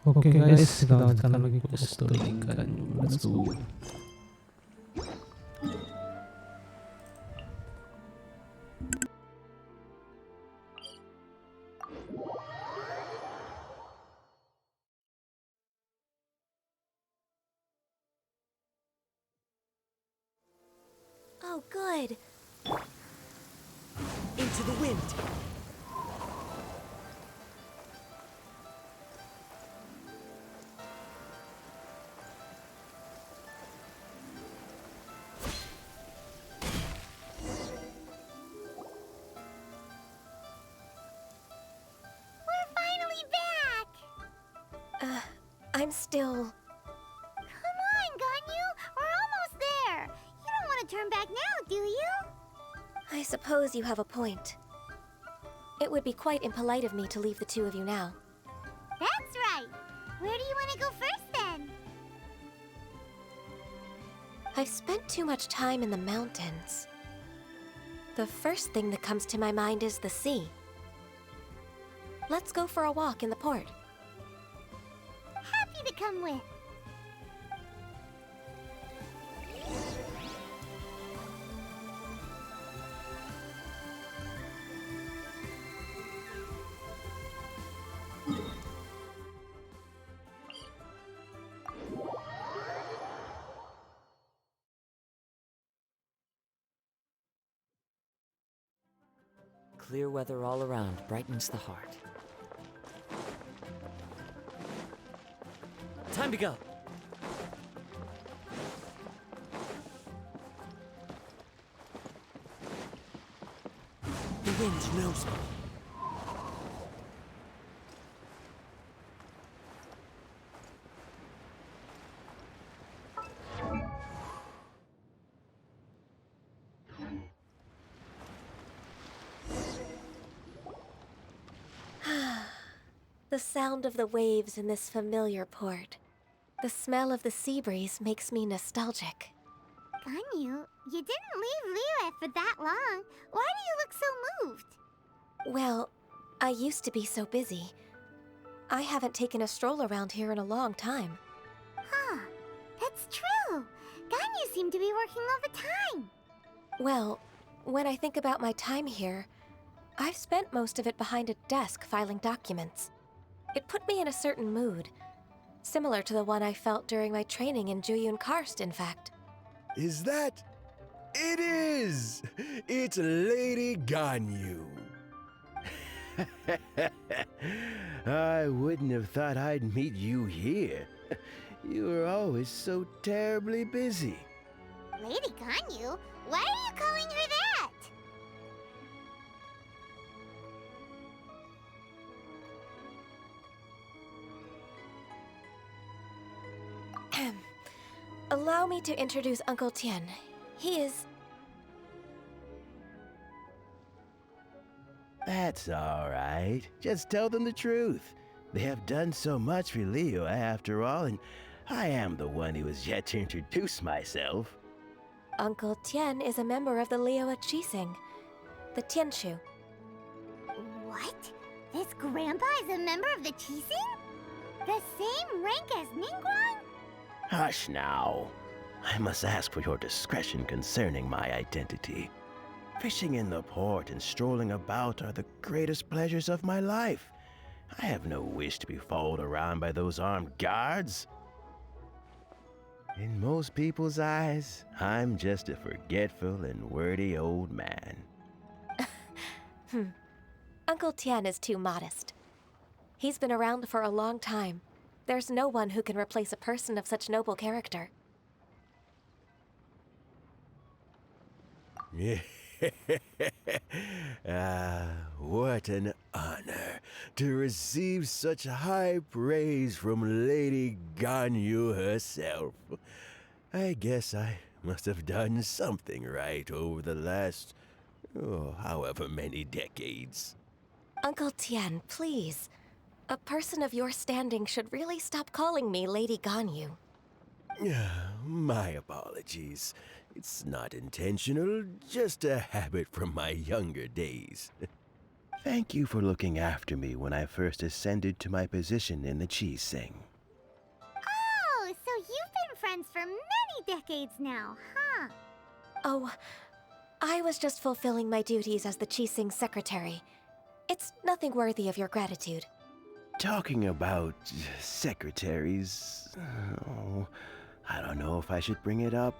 Oke guys, kita lanjutkan lagi ke story Ganyu. Let's go. Oh, good. Into the wind. We're finally back! I'm still... Come on, Ganyu! We're almost there! You don't want to turn back now, do you? I suppose you have a point. It would be quite impolite of me to leave the two of you now. That's right! Where do you want to go first, then? I've spent too much time in the mountains. The first thing that comes to my mind is the sea. Let's go for a walk in the port. Happy to come with. Clear weather all around brightens the heart. Time to go. The wind knows me. The sound of the waves in this familiar port. The smell of the sea breeze makes me nostalgic. Ganyu, you didn't leave Liyue for that long. Why do you look so moved? Well, I used to be so busy. I haven't taken a stroll around here in a long time. Huh, that's true. Ganyu seemed to be working all the time. Well, when I think about my time here, I've spent most of it behind a desk filing documents. It put me in a certain mood, similar to the one I felt during my training in Juyun Karst, in fact. Is that? It is! It's Lady Ganyu. I wouldn't have thought I'd meet you here. You were always so terribly busy. Lady Ganyu? Why are you calling her that? Allow me to introduce Uncle Tian. He is... That's all right. Just tell them the truth. They have done so much for Liyue after all, and I am the one who has yet to introduce myself. Uncle Tian is a member of the Liyue Qixing, the Tianshu. What? This grandpa is a member of the Qixing? The same rank as Ningguang? Hush now. I must ask for your discretion concerning my identity. Fishing in the port and strolling about are the greatest pleasures of my life. I have no wish to be followed around by those armed guards. In most people's eyes, I'm just a forgetful and wordy old man. Uncle Tian is too modest. He's been around for a long time. There's no one who can replace a person of such noble character. What an honor to receive such high praise from Lady Ganyu herself. I guess I must have done something right over the last, however many decades. Uncle Tian, please. A person of your standing should really stop calling me Lady Ganyu. My apologies. It's not intentional, just a habit from my younger days. Thank you for looking after me when I first ascended to my position in the cheese sing. Oh, so you've been friends for many decades now, huh? Oh, I was just fulfilling my duties as the Qixing secretary. It's nothing worthy of your gratitude. Talking about secretaries, oh, I don't know if I should bring it up.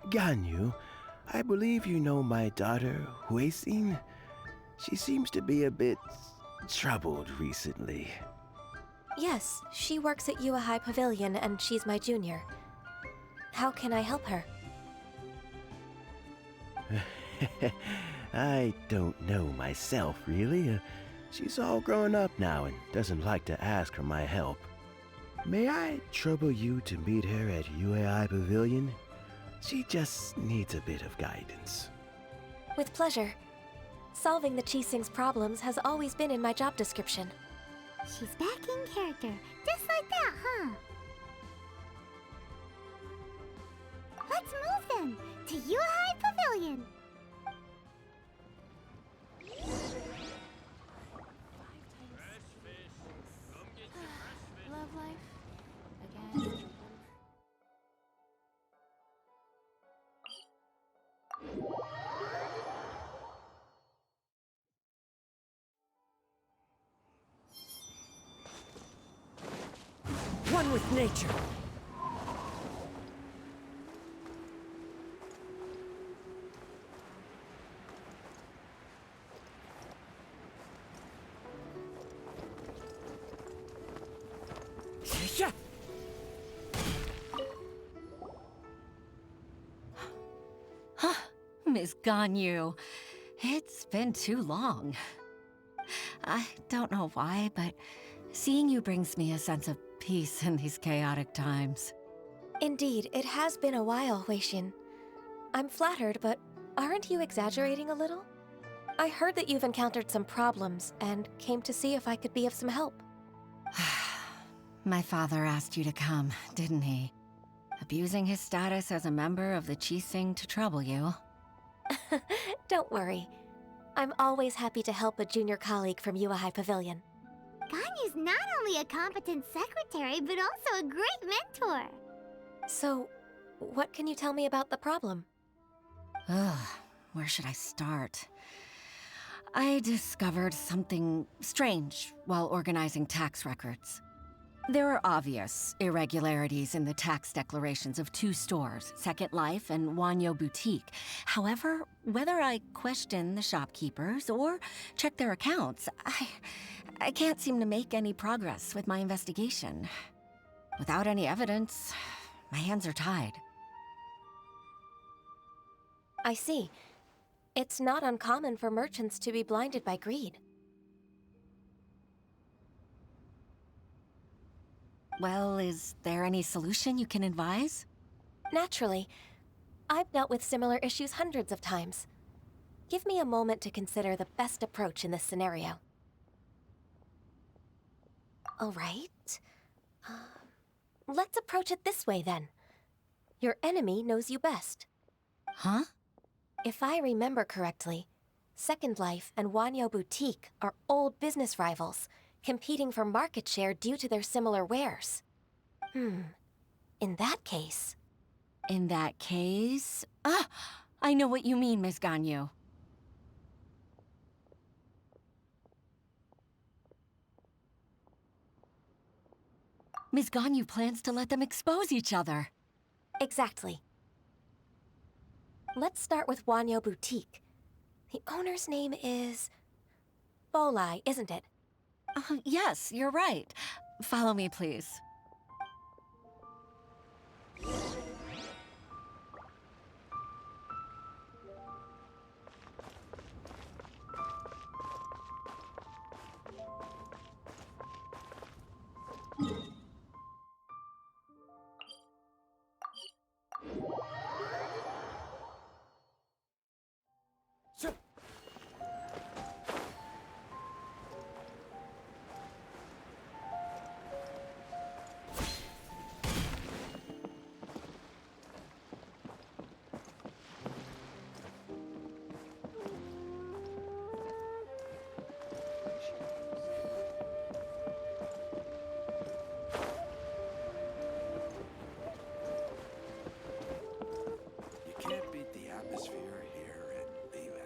Ganyu, I believe you know my daughter, Huixin. She seems to be a bit troubled recently. Yes, she works at Yua High Pavilion and she's my junior. How can I help her? I don't know myself, really. She's all grown up now and doesn't like to ask for my help. May I trouble you to meet her at UAI Pavilion? She just needs a bit of guidance. With pleasure. Solving the Qixing's problems has always been in my job description. She's back in character, just like that, huh? Let's move then, to Yuhai Pavilion. Love life. Again. One with nature. Yeah. Miss Ganyu, it's been too long. I don't know why, but seeing you brings me a sense of peace in these chaotic times. Indeed, it has been a while, Huixin. I'm flattered, but aren't you exaggerating a little? I heard that you've encountered some problems and came to see if I could be of some help. My father asked you to come, didn't he? Abusing his status as a member of the Qixing to trouble you. Don't worry. I'm always happy to help a junior colleague from Yua High Pavilion. Ganyu's not only a competent secretary, but also a great mentor. So, what can you tell me about the problem? Ugh, where should I start? I discovered something strange while organizing tax records. There are obvious irregularities in the tax declarations of two stores, Second Life and Wanyo Boutique. However, whether I question the shopkeepers or check their accounts, I can't seem to make any progress with my investigation. Without any evidence, my hands are tied. I see. It's not uncommon for merchants to be blinded by greed. Well, is there any solution you can advise? Naturally. I've dealt with similar issues hundreds of times. Give me a moment to consider the best approach in this scenario. All right. Let's approach it this way, then. Your enemy knows you best. Huh? If I remember correctly, Second Life and Wanyo Boutique are old business rivals, competing for market share due to their similar wares. In that case... In that case... I know what you mean, Miss Ganyu. Miss Ganyu plans to let them expose each other. Exactly. Let's start with Wanyo Boutique. The owner's name is... Bolai, isn't it? Yes, you're right. Follow me, please.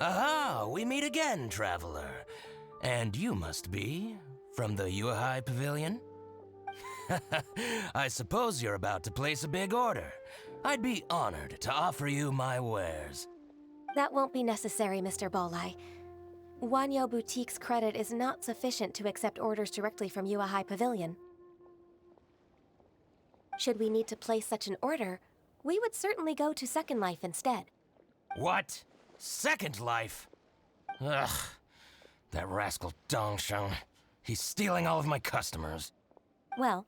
Aha, we meet again, traveler. And you must be from the Yuhai Pavilion? I suppose you're about to place a big order. I'd be honored to offer you my wares. That won't be necessary, Mr. Bolai. Wanyo Boutique's credit is not sufficient to accept orders directly from Yuahai Pavilion. Should we need to place such an order, we would certainly go to Second Life instead. What? Second Life? Ugh. That rascal Dongsheng. He's stealing all of my customers. Well,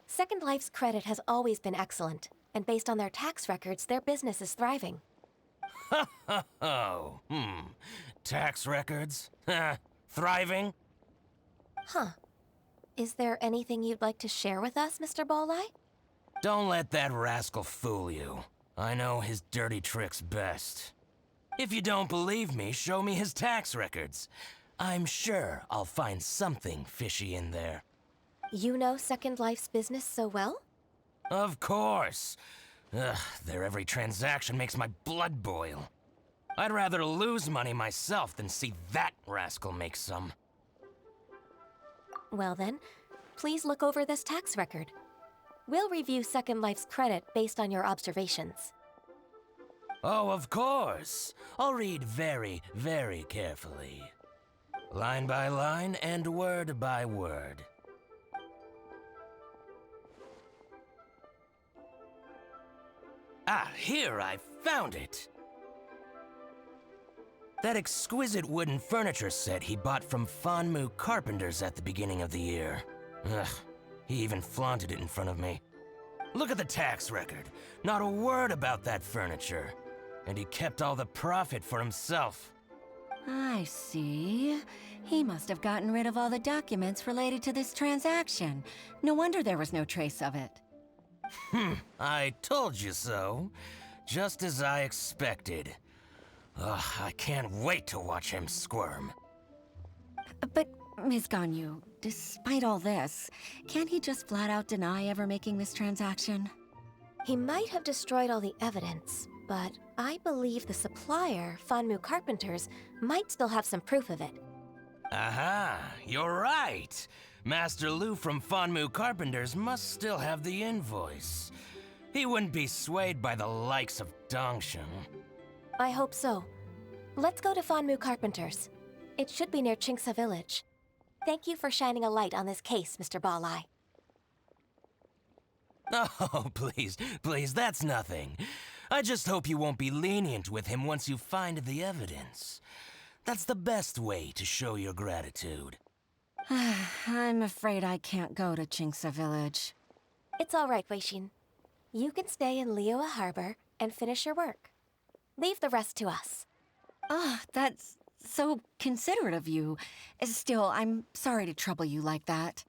Second Life's credit has always been excellent, and based on their tax records, their business is thriving. Oh, tax records? Thriving? Huh. Is there anything you'd like to share with us, Mr. Bolai? Don't let that rascal fool you. I know his dirty tricks best. If you don't believe me, show me his tax records. I'm sure I'll find something fishy in there. You know Second Life's business so well? Of course. Ugh, their every transaction makes my blood boil. I'd rather lose money myself than see that rascal make some. Well then, please look over this tax record. We'll review Second Life's credit based on your observations. Oh, of course. I'll read very, very carefully. Line by line and word by word. Ah, here, I found it! That exquisite wooden furniture set he bought from Fanmu Carpenters at the beginning of the year. Ugh, he even flaunted it in front of me. Look at the tax record. Not a word about that furniture. And he kept all the profit for himself. I see. He must have gotten rid of all the documents related to this transaction. No wonder there was no trace of it. I told you so. Just as I expected. Ugh, I can't wait to watch him squirm. But, Ms. Ganyu, despite all this, can't he just flat out deny ever making this transaction? He might have destroyed all the evidence, but I believe the supplier, Fanmu Carpenters, might still have some proof of it. Aha, you're right. Master Lu from Fanmu Carpenters must still have the invoice. He wouldn't be swayed by the likes of Dongsheng. I hope so. Let's go to Fanmu Carpenters. It should be near Chingsa Village. Thank you for shining a light on this case, Mr. Balai. Oh, please, please, that's nothing. I just hope you won't be lenient with him once you find the evidence. That's the best way to show your gratitude. I'm afraid I can't go to Chingsa Village. It's all right, Weishin. You can stay in Liyue Harbor and finish your work. Leave the rest to us. That's so considerate of you. Still, I'm sorry to trouble you like that.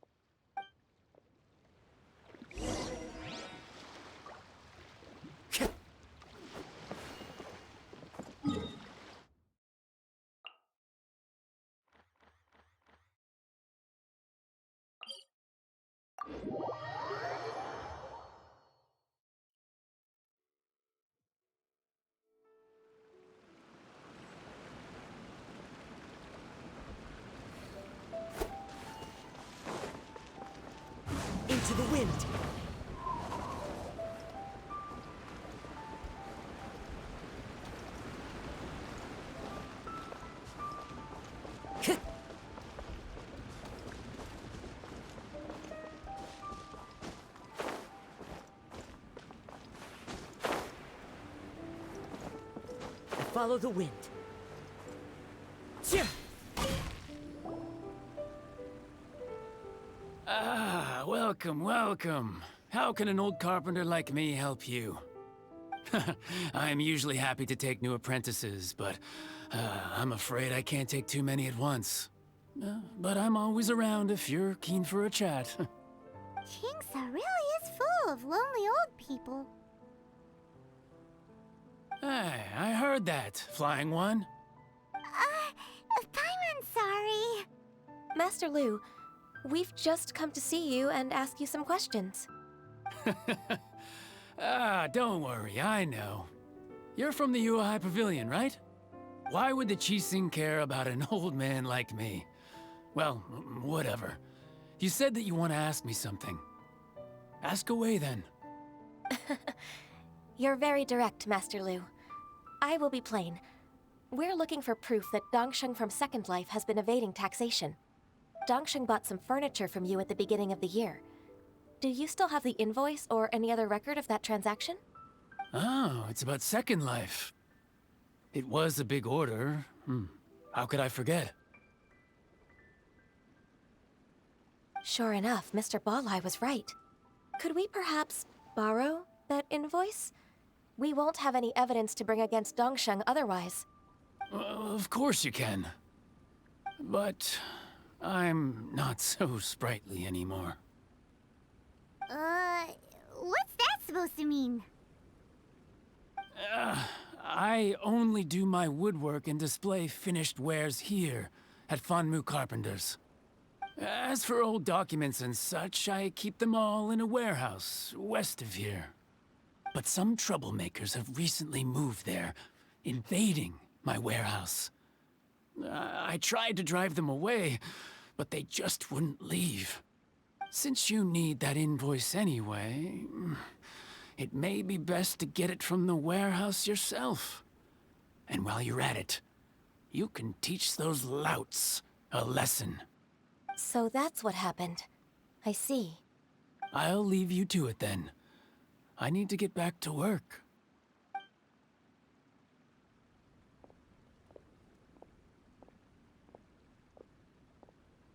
Into the wind! Follow the wind. Ah, welcome, welcome. How can an old carpenter like me help you? I'm usually happy to take new apprentices, but I'm afraid I can't take too many at once. But I'm always around if you're keen for a chat. Chingsa really is full of lonely old people. Hey, I heard that, Flying One. Paimon's sorry. Master Lu, we've just come to see you and ask you some questions. Don't worry, I know. You're from the Yuhai Pavilion, right? Why would the Chising care about an old man like me? Well, whatever. You said that you want to ask me something. Ask away then. You're very direct, Master Lu. I will be plain. We're looking for proof that Dongsheng from Second Life has been evading taxation. Dongsheng bought some furniture from you at the beginning of the year. Do you still have the invoice or any other record of that transaction? Oh, it's about Second Life. It was a big order. How could I forget? Sure enough, Mr. Balai was right. Could we perhaps borrow that invoice? We won't have any evidence to bring against Dongsheng otherwise. Of course you can. But I'm not so sprightly anymore. What's that supposed to mean? I only do my woodwork and display finished wares here at Fanmu Carpenters. As for old documents and such, I keep them all in a warehouse west of here. But some troublemakers have recently moved there, invading my warehouse. I tried to drive them away, but they just wouldn't leave. Since you need that invoice anyway, it may be best to get it from the warehouse yourself. And while you're at it, you can teach those louts a lesson. So that's what happened. I see. I'll leave you to it then. I need to get back to work.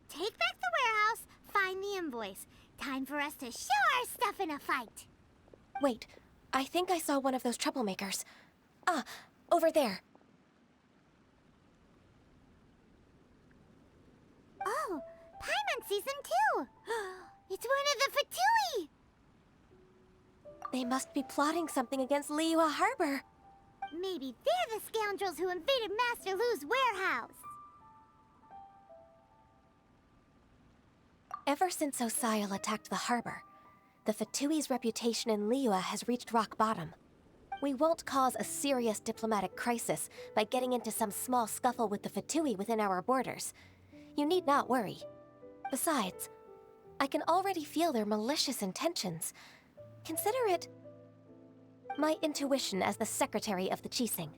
Take back the warehouse, find the invoice. Time for us to show our stuff in a fight. Wait, I think I saw one of those troublemakers. Ah, over there. Oh, Paimon sees them too. It's one of the Fatui. They must be plotting something against Liyue Harbor. Maybe they're the scoundrels who invaded Master Lu's warehouse. Ever since Osial attacked the harbor, the Fatui's reputation in Liyue has reached rock bottom. We won't cause a serious diplomatic crisis by getting into some small scuffle with the Fatui within our borders. You need not worry. Besides, I can already feel their malicious intentions. Consider it my intuition as the secretary of the Chising.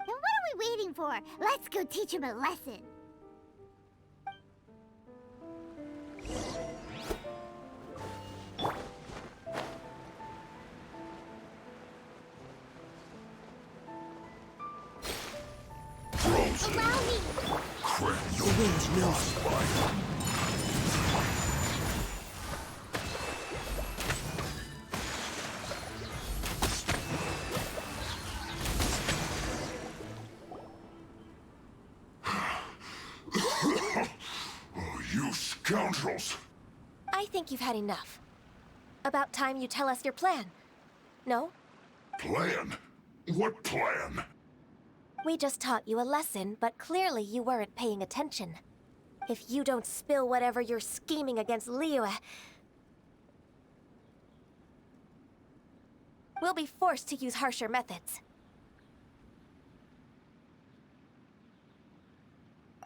Then what are we waiting for? Let's go teach him a lesson. Allow me! Your wind's not by. You scoundrels! I think you've had enough. About time you tell us your plan. No? Plan? What plan? We just taught you a lesson, but clearly you weren't paying attention. If you don't spill whatever you're scheming against Liyue, we'll be forced to use harsher methods.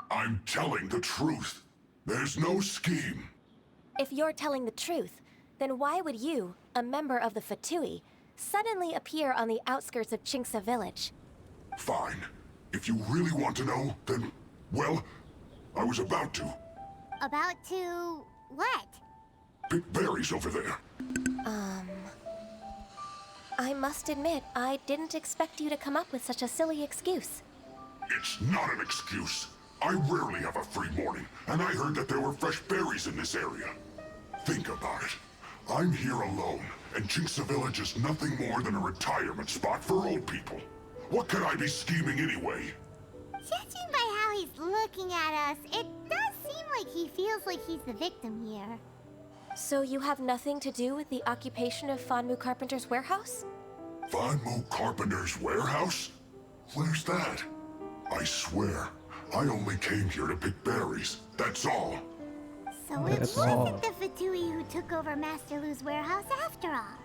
I'm telling the truth. There's no scheme. If you're telling the truth, then why would you, a member of the Fatui, suddenly appear on the outskirts of Chingsa village? Fine. If you really want to know, then, well, I was about to. About to... what? Pick berries over there. I must admit, I didn't expect you to come up with such a silly excuse. It's not an excuse. I rarely have a free morning, and I heard that there were fresh berries in this area. Think about it. I'm here alone, and Chingsa Village is nothing more than a retirement spot for old people. What could I be scheming anyway? Judging by how he's looking at us, it does seem like he feels like he's the victim here. So you have nothing to do with the occupation of Fanmu Carpenter's warehouse? Fanmu Carpenter's warehouse? Where's that? I swear, I only came here to pick berries. That's all. So it wasn't the Fatui who took over Master Lu's warehouse after all.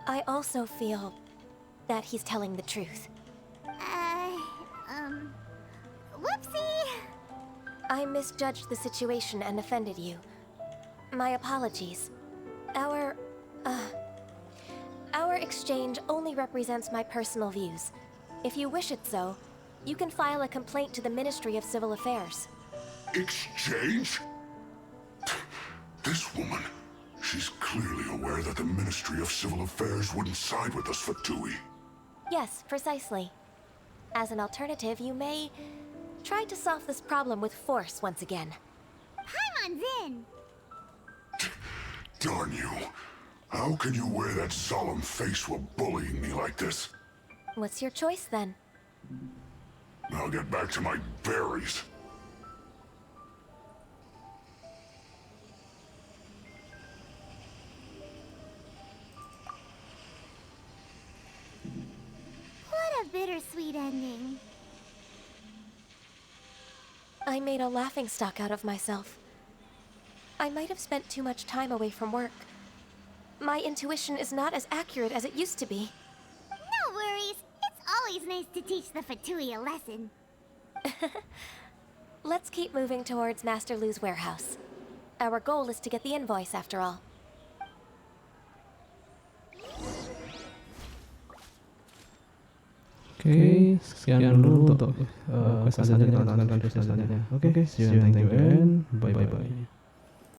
I also feel that he's telling the truth. Whoopsie! I misjudged the situation and offended you. My apologies. Our exchange only represents my personal views. If you wish it so, you can file a complaint to the Ministry of Civil Affairs. Exchange? This woman, she's clearly aware that the Ministry of Civil Affairs wouldn't side with us for Tui. Yes, precisely. As an alternative, you may try to solve this problem with force once again. Paimon's in! Darn you. How can you wear that solemn face while bullying me like this? What's your choice then? I'll get back to my berries. What a bittersweet ending. I made a laughingstock out of myself. I might have spent too much time away from work. My intuition is not as accurate as it used to be. No worries. It's always nice to teach the Fatui a lesson. Let's keep moving towards Master Lu's warehouse. Our goal is to get the invoice, after all. Oke, sekian dulu untuk quest asalnya. Kita lanjutkan quest selanjutnya. Oke, see you and thank you and bye bye.